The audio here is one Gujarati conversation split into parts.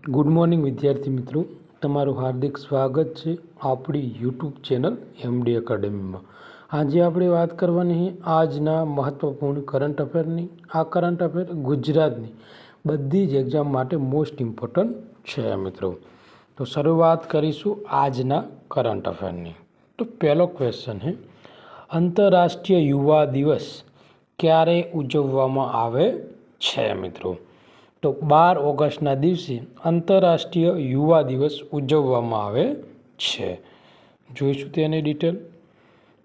ગુડ મોર્નિંગ વિદ્યાર્થી મિત્રો, તમારું હાર્દિક સ્વાગત છે આપણી યુટ્યુબ ચેનલ એમડી એકેડમીમાં। આજે આપણે વાત કરવાની છે આજના મહત્ત્વપૂર્ણ કરંટ અફેરની। આ કરંટ અફેર ગુજરાતની બધી જ એક્ઝામ માટે મોસ્ટ ઇમ્પોર્ટન્ટ છે મિત્રો। તો શરૂઆત કરીશું આજના કરંટ અફેરની। તો પહેલો ક્વેશ્ચન છે, આંતરરાષ્ટ્રીય યુવા દિવસ ક્યારે ઉજવવામાં આવે છે મિત્રો? તો 12 ઓગસ્ટના દિવસે આંતરરાષ્ટ્રીય યુવા દિવસ ઉજવવામાં આવે છે। જોઈશું તેની ડિટેલ।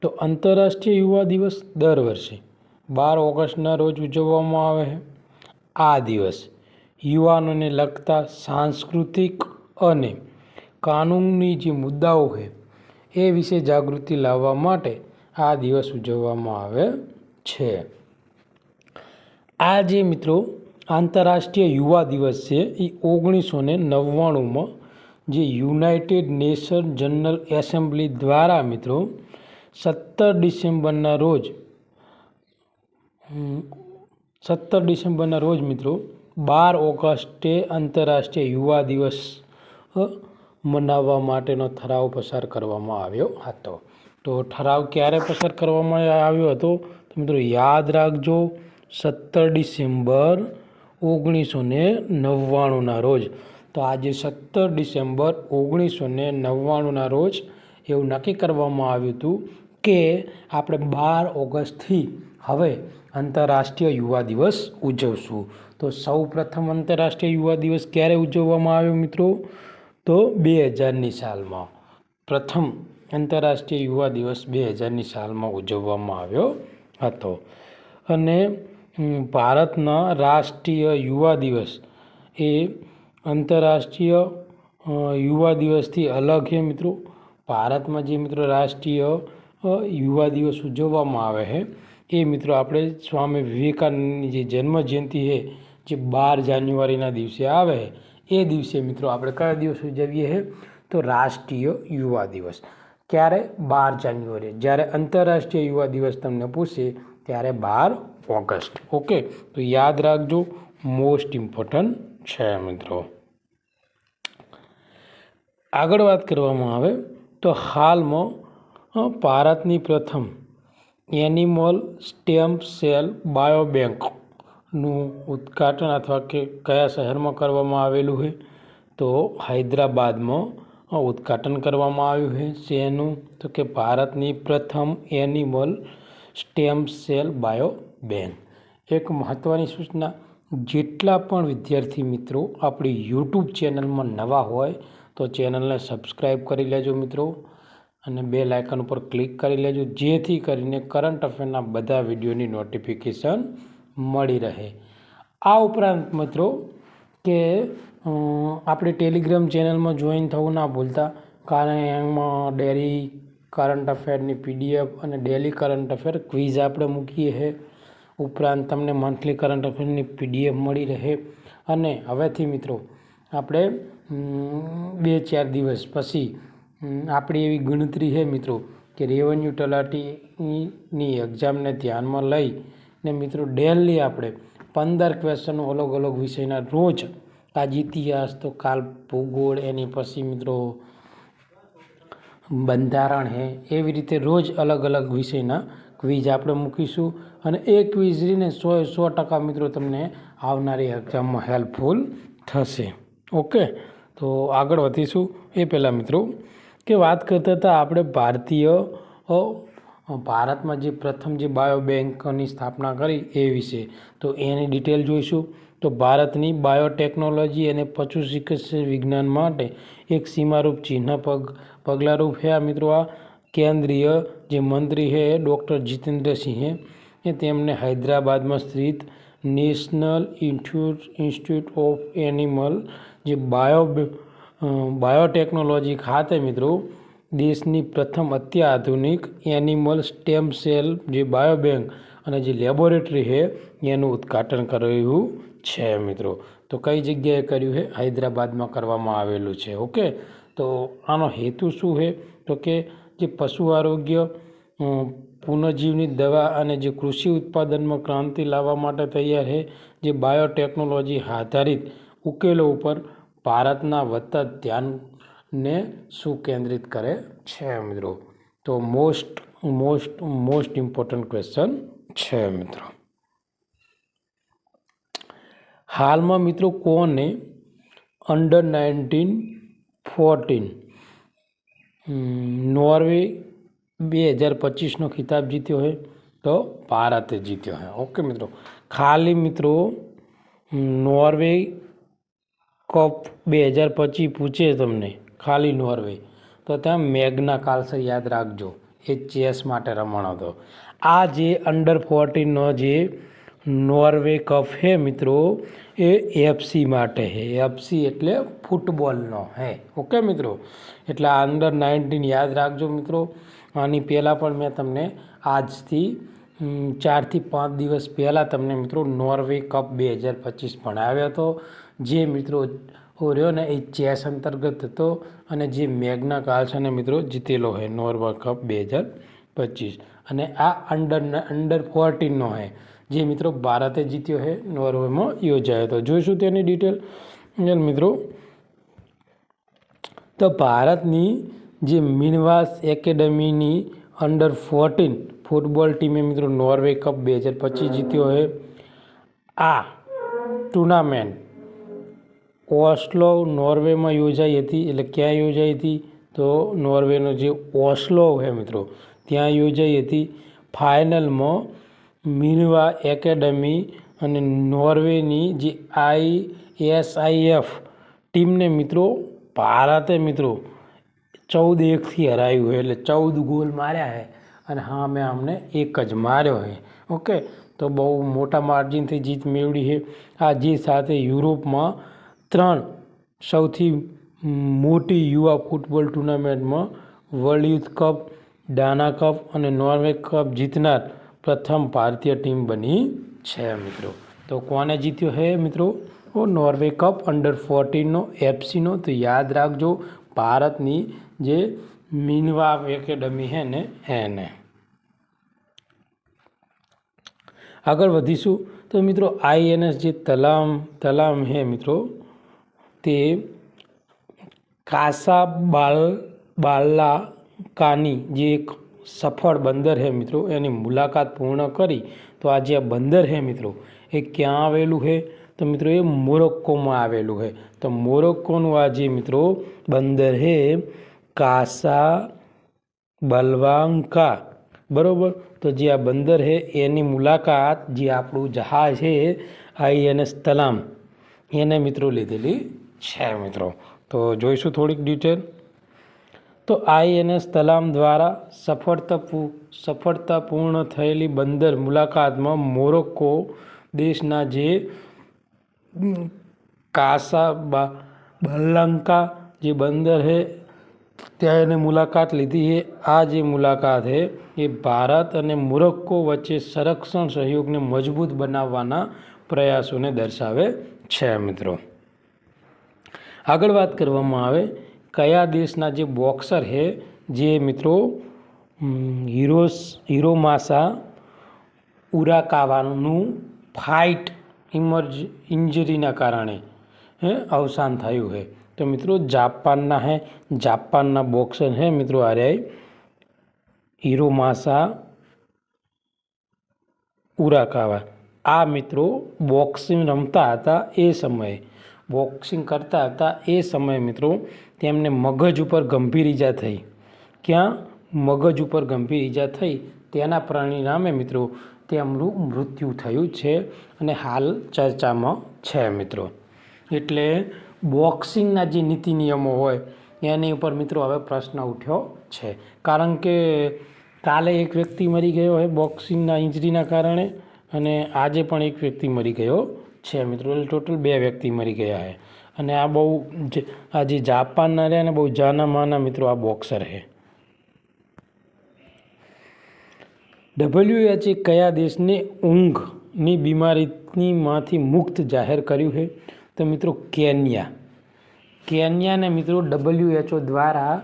તો આંતરરાષ્ટ્રીય યુવા દિવસ દર વર્ષે 12 ઓગસ્ટના રોજ ઉજવવામાં આવે છે। આ દિવસ યુવાનોને લગતા સાંસ્કૃતિક અને કાનૂની જે મુદ્દાઓ છે એ વિશે જાગૃતિ લાવવા માટે આ દિવસ ઉજવવામાં આવે છે। આ જે મિત્રો આંતરરાષ્ટ્રીય યુવા દિવસ છે એ 1999માં જે યુનાઇટેડ નેશન જનરલ એસેમ્બલી દ્વારા મિત્રો 17 ડિસેમ્બરના રોજ મિત્રો 12 ઓગસ્ટે આંતરરાષ્ટ્રીય યુવા દિવસ મનાવવા માટેનો ઠરાવ પસાર કરવામાં આવ્યો હતો। તો ઠરાવ ક્યારે પસાર કરવામાં આવ્યો હતો તો મિત્રો યાદ રાખજો, 17 ડિસેમ્બર 1999ના રોજ। તો આજે 17 ડિસેમ્બર 1999ના રોજ એવું નક્કી કરવામાં આવ્યું હતું કે આપણે 12 ઓગસ્ટથી હવે આંતરરાષ્ટ્રીય યુવા દિવસ ઉજવશું। તો સૌ પ્રથમ આંતરરાષ્ટ્રીય યુવા દિવસ ક્યારે ઉજવવામાં આવ્યો મિત્રો? તો 2000ની સાલમાં પ્રથમ આંતરરાષ્ટ્રીય યુવા દિવસ 2000ની સાલમાં ઉજવવામાં આવ્યો હતો। અને ભારતના રાષ્ટ્રીય યુવા દિવસ એ આંતરરાષ્ટ્રીય યુવા દિવસથી અલગ છે મિત્રો। ભારતમાં જે મિત્રો રાષ્ટ્રીય યુવા દિવસ ઉજવવામાં આવે છે એ મિત્રો આપણે સ્વામી વિવેકાનંદની જે જન્મજયંતિ છે જે 12 જાન્યુઆરીના દિવસે આવે એ દિવસે મિત્રો આપણે કયા દિવસ ઉજવીએ છીએ? તો રાષ્ટ્રીય યુવા દિવસ। ક્યારે? 12 જાન્યુઆરી। જ્યારે આંતરરાષ્ટ્રીય યુવા દિવસ તમને પૂછે ત્યારે 12 ઓગસ્ટ। ઓકે, તો યાદ રાખજો, મોસ્ટ ઇમ્પોર્ટન્ટ છે મિત્રો। આગળ વાત કરવામાં આવે તો હાલમાં ભારતની પ્રથમ એનિમલ સ્ટેમ સેલ બાયોબેંકનું ઉદ્ઘાટન અથવા કે કયા શહેરમાં કરવામાં આવેલું છે? તો હૈદરાબાદમાં ઉદ્ઘાટન કરવામાં આવ્યું છે। શેનું? તો કે ભારતની પ્રથમ એનિમલ સ્ટેમ સેલ બાયોબેંક। એક મહત્ત્વની સૂચના, જેટલા પણ વિદ્યાર્થી મિત્રો આપણી યુટ્યુબ ચેનલમાં નવા હોય તો ચેનલને સબસ્ક્રાઈબ કરી લેજો મિત્રો, અને બેલ આઇકન ઉપર ક્લિક કરી લેજો જેથી કરીને કરંટ અફેરના બધા વિડીયોની નોટિફિકેશન મળી રહે। આ ઉપરાંત મિત્રો કે આપણે ટેલિગ્રામ ચેનલમાં જોઈન થવું ના ભૂલતા, કારણ એમાં ડેલી કરંટ અફેરની પીડીએફ અને ડેલી કરંટ અફેર ક્વિઝ આપણે મૂકીએ છીએ। ઉપરાંત તમને મંથલી કરંટ અફેરની પીડીએફ મળી રહે। અને હવેથી મિત્રો આપણે 2-4 દિવસ પછી આપણી એવી ગણતરી છે મિત્રો કે રેવન્યુ તલાટીની એક્ઝામને ધ્યાનમાં લઈને મિત્રો ડેલી આપણે 15 ક્વેશ્ચનો અલગ અલગ વિષયના રોજ, આજ ઇતિહાસ તો કાલ ભૂગોળ, એની પછી મિત્રો બંધારણ છે, એવી રીતે રોજ અલગ અલગ વિષયના ક્વિઝ આપણે મૂકીશું। અને એ ક્વિઝ રહીને 100% મિત્રો તમને આવનારી એક્ઝામમાં હેલ્પફુલ થશે। ઓકે, તો આગળ વધીશું એ પહેલાં મિત્રો કે વાત કરતા હતા આપણે ભારતમાં જે પ્રથમ જે બાયોબેંકની સ્થાપના કરી એ વિશે। તો એની ડિટેલ જોઈશું। તો ભારતની બાયોટેકનોલોજી અને પશુ ચિકિત્સા વિજ્ઞાન માટે એક સીમારૂપ ચિહ્ન પગલાંરૂપ છે આ મિત્રો। આ કેન્દ્રીય જે મંત્રી છે ડૉક્ટર જીતેન્દ્ર સિંહે તેમને હૈદરાબાદમાં સ્થિત નેશનલ ઇન્સ્ટિટ્યૂટ ઓફ એનિમલ જે બાયોટેકનોલોજી ખાતે મિત્રો દેશની પ્રથમ અત્યાધુનિક એનિમલ સ્ટેમ સેલ જે બાયોબેંક અને જે લેબોરેટરી છે એનું ઉદ્ઘાટન કર્યું છે મિત્રો। તો કઈ જગ્યાએ કર્યું છે? હૈદરાબાદમાં કરવામાં આવેલું છે। ઓકે, તો આનો હેતુ શું છે? તો કે જે પશુ આરોગ્ય, પુનઃજીવની દવા અને જે કૃષિ ઉત્પાદનમાં ક્રાંતિ લાવવા માટે તૈયાર છે જે બાયોટેકનોલોજી આધારિત ઉકેલો ઉપર ભારતના વધતા ધ્યાનને શું કેન્દ્રિત કરે છે મિત્રો? તો મોસ્ટ ઇમ્પોર્ટન્ટ ક્વેશ્ચન છે મિત્રો. હાલમાં મિત્રો કોને અંડર 19-14 નોર્વે 2025નો ખિતાબ જીત્યો છે? તો ભારતે જીત્યો છે. ઓકે મિત્રો, ખાલી મિત્રો નોર્વે કપ 2025 પૂછે તમને, ખાલી નોર્વે, તો ત્યાં મેગ્ના કાર્લસન યાદ રાખજો, એ ચેસ માટે રમવાનો હતો. આ જે અંડર 14નો જે નોર્વે કપ છે મિત્રો, એ એફસી માટે છે. એફસી એટલે ફૂટબોલનો છે. ઓકે મિત્રો, એટલે આ અંડર 19 યાદ રાખજો મિત્રો. આની પહેલાં પણ મેં તમને આજથી 4 થી 5 દિવસ પહેલાં તમને મિત્રો નોર્વે કપ 2025 ભણાવ્યો હતો. જે મિત્રો રહ્યો ને એ ચેસ અંતર્ગત હતો, અને જે મેગ્ના કાર્લસને મિત્રો જીતેલો છે નોર્વે કપ 2025. અને આ અંડર 14નો છે, જે મિત્રો ભારતે જીત્યો છે, નોર્વેમાં યોજાયો હતો. જોઈશું તેની ડિટેલ મિત્રો. તો ભારતની જે મિનવાસ એકેડમીની અંડર 14 ફૂટબોલ ટીમે મિત્રો નોર્વે કપ 2025 જીત્યો છે. આ ટુર્નામેન્ટ ઓસ્લો નોર્વેમાં યોજાઈ હતી. એટલે ક્યાં યોજાઈ હતી? તો નોર્વેનો જે ઓસ્લો છે મિત્રો, ત્યાં યોજાઈ હતી. ફાઇનલમાં મિનવા એકેડમી અને નોર્વેની જે ISIF ટીમને મિત્રો ભારતે મિત્રો 14-1 હરાયું છે. એટલે 14 ગોલ માર્યા છે, અને હા મેં અમને એક જ માર્યો છે. ઓકે, તો બહુ મોટા માર્જિનથી જીત મેળવી છે. આ જીત સાથે યુરોપમાં 3 સૌથી મોટી યુવા ફૂટબોલ ટુર્નામેન્ટમાં વર્લ્ડ યુથ કપ, ડાના કપ અને નોર્વે કપ જીતનાર પ્રથમ ભારતીય ટીમ બની છે મિત્રો. તો કોને જીત્યો છે મિત્રો? નોર્વે કપ અંડર 14નો એફસીનો. તો યાદ રાખજો, ભારતની જે મિનવા એકેડમી છે ને એને. આગળ વધીશું તો મિત્રો INS જે તલામ છે મિત્રો, તે કાસાબ્લાન્કાની જે એક સફળ બંદર છે મિત્રો, એની મુલાકાત પૂર્ણ કરી. તો આ જે બંદર છે મિત્રો, એ ક્યાં આવેલું છે? તો મિત્રો એ મોરોક્કોમાં આવેલું છે. તો મોરોક્કોનું આ જે મિત્રો બંદર છે કાસાબ્લાન્કા, બરાબર. તો જે આ બંદર છે એની મુલાકાત જે આપણું જહાજ છે INS તલામ, એને મિત્રો લીધેલી છે મિત્રો. તો જોઈશું થોડીક ડિટેલ. તો INS તલામ દ્વારા સફળતાપૂર્ણ થયેલી બંદર મુલાકાતમાં મોરોક્કો દેશના જે કાસાબ્લાન્કા જે બંદર છે ત્યાં એને મુલાકાત લીધી છે. આ જે મુલાકાત છે એ ભારત અને મોરોક્કો વચ્ચે સંરક્ષણ સહયોગને મજબૂત બનાવવાના પ્રયાસોને દર્શાવે છે મિત્રો. આગળ વાત કરવામાં આવે, કયા દેશના જે બોક્સર છે જે મિત્રો હિરોમાસા ઉરાકાવાનું ફાઇટ ઇન્જરીના કારણે અવસાન થયું છે? તો મિત્રો જાપાનના બોક્સર છે મિત્રો આર્યા હિરોમાસા ઉરાકાવા. આ મિત્રો બોક્સિંગ રમતા હતા, એ સમયે બોક્સિંગ કરતા હતા એ સમયે મિત્રો તેમને મગજ ઉપર ગંભીર ઈજા થઈ. ક્યાં? મગજ ઉપર ગંભીર ઈજા થઈ, તેના પરિણામે મિત્રો તેમનું મૃત્યુ થયું છે, અને હાલ ચર્ચામાં છે મિત્રો. એટલે બોક્સિંગના જે નીતિ નિયમો હોય એની ઉપર મિત્રો હવે પ્રશ્ન ઉઠ્યો છે. કારણ કે કાલે એક વ્યક્તિ મરી ગયો છે બોક્સિંગના ઇન્જરીના કારણે, અને આજે પણ એક વ્યક્તિ મરી ગયો છે મિત્રો. એટલે ટોટલ 2 વ્યક્તિ મરી ગયા છે. અને આ જે જાપાનના રહ્યા ને બહુ જાના માના મિત્રો આ બોક્સર છે. WHO કયા દેશને ઊંઘની બીમારીમાંથી મુક્ત જાહેર કર્યું છે? તો મિત્રો કેન્યાને મિત્રો WHO દ્વારા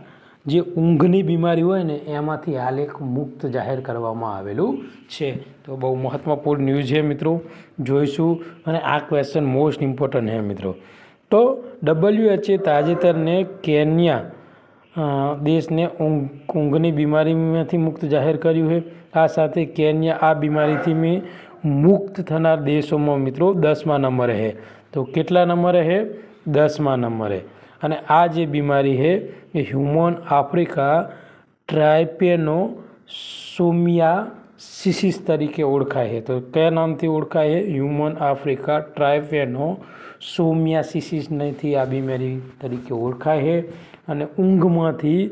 જે ઊંઘની બીમારી હોય ને એમાંથી હાલ એક મુક્ત જાહેર કરવામાં આવેલું છે. તો બહુ મહત્વપૂર્ણ ન્યૂઝ છે મિત્રો, જોઈશું. અને આ ક્વેશ્ચન મોસ્ટ ઇમ્પોર્ટન્ટ છે મિત્રો. તો WHO તાજેતરને કેન્યા દેશને ઊંઘની બીમારીમાંથી મુક્ત જાહેર કર્યું છે. આ સાથે કેન્યા આ બીમારીથી મુક્ત થનાર દેશોમાં મિત્રો 10મા નંબરે છે. તો કેટલા નંબરે છે? 10મા નંબરે. અને આ જે બીમારી છે એ હ્યુમન આફ્રિકા ટ્રાઇપેનોસોમિયાસિસ તરીકે ઓળખાય છે. તો કયા નામથી ઓળખાય છે? હ્યુમન આફ્રિકા ટ્રાઇપેનોસોમિયાસિસ નથી આ બીમારી તરીકે ઓળખાય છે. અને ઊંઘમાંથી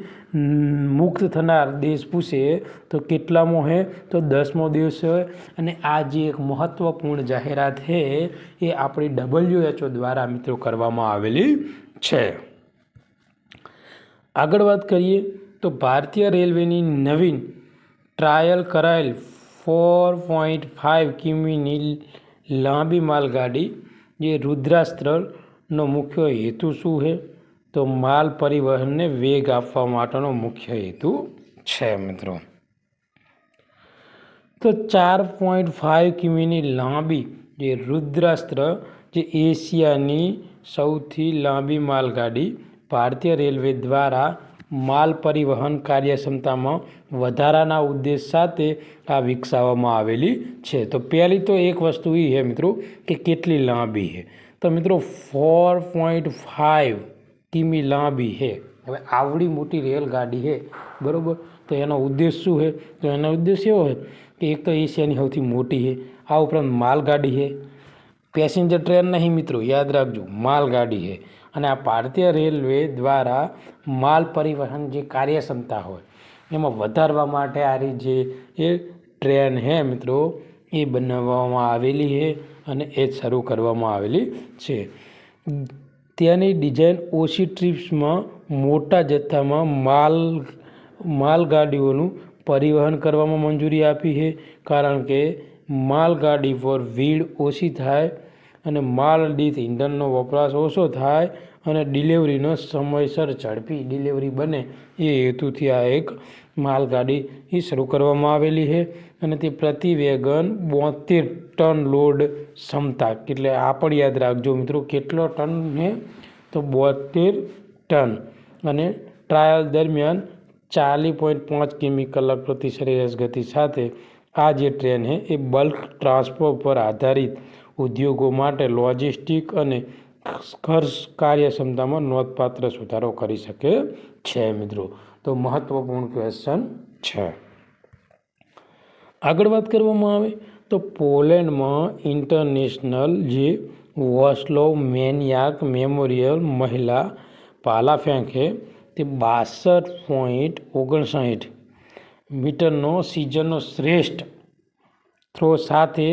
મુક્ત થનાર દેશ પૂછે તો કેટલામો છે? તો 10મો દેશ છે. અને આ જે એક મહત્ત્વપૂર્ણ જાહેરાત છે એ આપણી WHO દ્વારા મિત્રો કરવામાં આવેલી છે. આગળ વાત કરીએ તો ભારતીય રેલવેની નવીન ટ્રાયલ કરાયેલ 4.5 કિમીની લાંબી માલગાડી જે રુદ્રાસ્ત્રનો મુખ્ય હેતુ શું છે? તો માલ પરિવહનને વેગ આપવા માટેનો મુખ્ય હેતુ છે મિત્રો. તો 4.5 કિમીની લાંબી જે રુદ્રાસ્ત્ર જે એશિયાની સૌથી લાંબી માલગાડી ભારતીય રેલવે દ્વારા માલ પરિવહન કાર્યક્ષમતામાં વધારાના ઉદ્દેશ સાથે આ વિકસાવવામાં આવેલી છે. તો પહેલી તો એક વસ્તુ એ છે મિત્રો કે કેટલી લાંબી છે. તો મિત્રો 4.5 કિમી લાંબી છે. હવે આવડી મોટી રેલગાડી છે બરાબર. તો એનો ઉદ્દેશ શું છે? તો એનો ઉદ્દેશ એવો છે કે એક તો એશિયાની સૌથી મોટી છે, આ ઉપરાંત માલગાડી છે, પેસેન્જર ટ્રેન નહીં મિત્રો, યાદ રાખજો માલગાડી છે. અને આ ભારતીય રેલવે દ્વારા માલ પરિવહન જે કાર્યક્ષમતા હોય એમાં વધારવા માટે આ જે એ ટ્રેન છે મિત્રો એ બનાવવામાં આવેલી છે અને એ શરૂ કરવામાં આવેલી છે. તેની ડિઝાઇન ઓછી ટ્રીપ્સમાં મોટા જથ્થામાં માલગાડીઓનું પરિવહન કરવામાં મંજૂરી આપી છે. કારણ કે માલગાડી પર ભીડ ઓછી થાય અને માલ દીઠ ઈંધણનો વપરાશ ઓછો થાય અને ડિલિવરીનો સમયસર ઝડપી ડિલિવરી બને એ હેતુથી આ એક માલગાડી શરૂ કરવામાં આવેલી છે. અને તે પ્રતિ વેગન 72 ટન લોડ ક્ષમતા, એટલે આ પણ યાદ રાખજો મિત્રો કેટલો ટન છે? તો 72 ટન. અને ટ્રાયલ દરમિયાન 40.5 કિમી કલાક પ્રતિ સરેરાશ ગતિ સાથે આ જે ટ્રેન છે એ બલ્ક ટ્રાન્સપોર્ટ પર આધારિત ઉદ્યોગો માટે લોજિસ્ટિક અને ખર્ચ કાર્યક્ષમતામાં નોંધપાત્ર સુધારો કરી શકે છે મિત્રો. તો મહત્વપૂર્ણ ક્વેશ્ચન છે. આગળ વાત કરવામાં આવે તો પોલેન્ડમાં ઇન્ટરનેશનલ જે વોસ્લોમેનિયાક મેમોરિયલ મહિલા ભાલા ફેંક છે તે 62.59 મીટરનો સિઝનનો શ્રેષ્ઠ થ્રો સાથે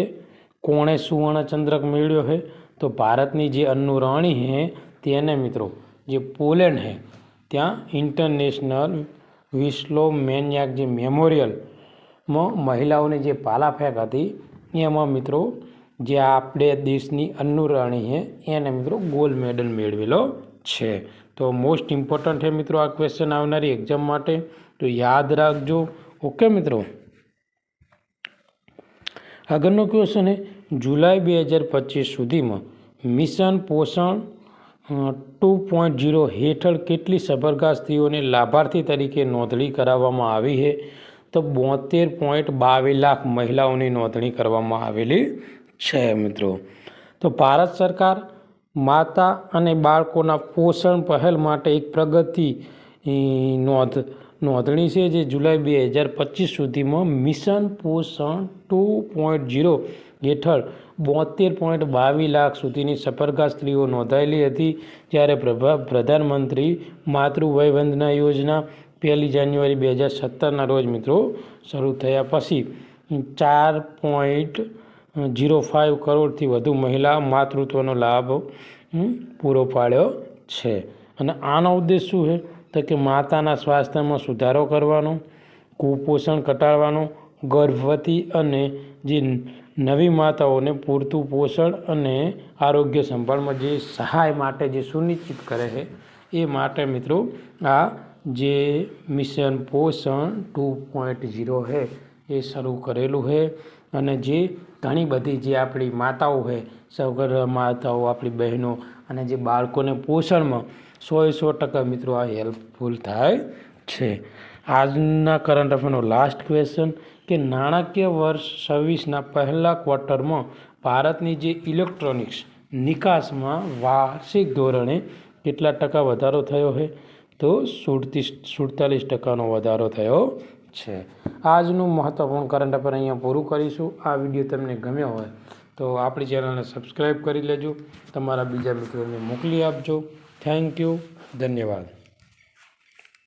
કોણે સુવર્ણચંદ્રક મેળવ્યો છે? તો ભારતની જે અન્નુ રાણી છે તેને મિત્રો જે પોલેન્ડ છે ત્યાં ઇન્ટરનેશનલ વિસ્લોમેનિયાક જે મેમોરિયલમાં મહિલાઓની જે ભાલા ફેંક હતી એમાં મિત્રો જે આપણે દેશની અન્નુ રાણી છે એને મિત્રો ગોલ્ડ મેડલ મેળવેલો છે. તો મોસ્ટ ઇમ્પોર્ટન્ટ છે મિત્રો આ ક્વેશ્ચન આવનારી એક્ઝામ માટે, તો યાદ રાખજો. ઓકે મિત્રો. આગળનો ક્વેશ્ચન છે જુલાઈ 2025 સુધીમાં મિશન પોષણ 2.0 હેઠળ કેટલી સબરગાં સ્ત્રીઓને લાભાર્થી તરીકે નોંધણી કરાવવામાં આવી છે? તો 72.22 લાખ મહિલાઓની નોંધણી કરવામાં આવેલી છે મિત્રો. તો ભારત સરકાર માતા અને બાળકોના પોષણ પહેલ માટે એક પ્રગતિ નોંધણી છે જે જુલાઈ 2025 સુધીમાં મિશન પોષણ 2.0 હેઠળ 72.22 લાખ સુધીની સફરગાં સ્ત્રીઓ નોંધાયેલી હતી. જ્યારે પ્રધાનમંત્રી માતૃવય વંદના યોજના 1 જાન્યુઆરી 2017ના રોજ મિત્રો શરૂ થયા પછી 4.05 કરોડથી વધુ મહિલા માતૃત્વનો લાભ પૂરો પાડ્યો છે. અને આનો ઉદ્દેશ શું છે? તો કે માતાના સ્વાસ્થ્યમાં સુધારો કરવાનો, કુપોષણ ઘટાડવાનો, ગર્ભવતી અને જે નવી માતાઓને પૂરતું પોષણ અને આરોગ્ય સંભાળમાં જે સહાય માટે જે સુનિશ્ચિત કરે છે એ માટે મિત્રો આ જે મિશન પોષણ 2.0 છે એ શરૂ કરેલું છે. અને જે ઘણી બધી જે આપણી માતાઓ છે, સગર્ભા માતાઓ, આપણી બહેનો અને જે બાળકોને પોષણમાં 100% મિત્રો આ હેલ્પફુલ થાય છે. આજના કરંટ અફેરનો લાસ્ટ ક્વેશ્ચન કે નાણાકીય વર્ષ 26ના પહેલા ક્વાર્ટરમાં ભારતની જે ઇલેક્ટ્રોનિક્સ નિકાસમાં વાર્ષિક ધોરણે કેટલા ટકા વધારો થયો છે? તો 47% વધારો થયો છે. આજનું મહત્ત્વપૂર્ણ કરંટ અફેર અહીંયા પૂરું કરીશું. આ વિડીયો તમને ગમ્યો હોય તો આપણી ચેનલને સબસ્ક્રાઈબ કરી લેજો, તમારા બીજા મિત્રોને મોકલી આપજો. થેન્ક યુ, ધન્યવાદ.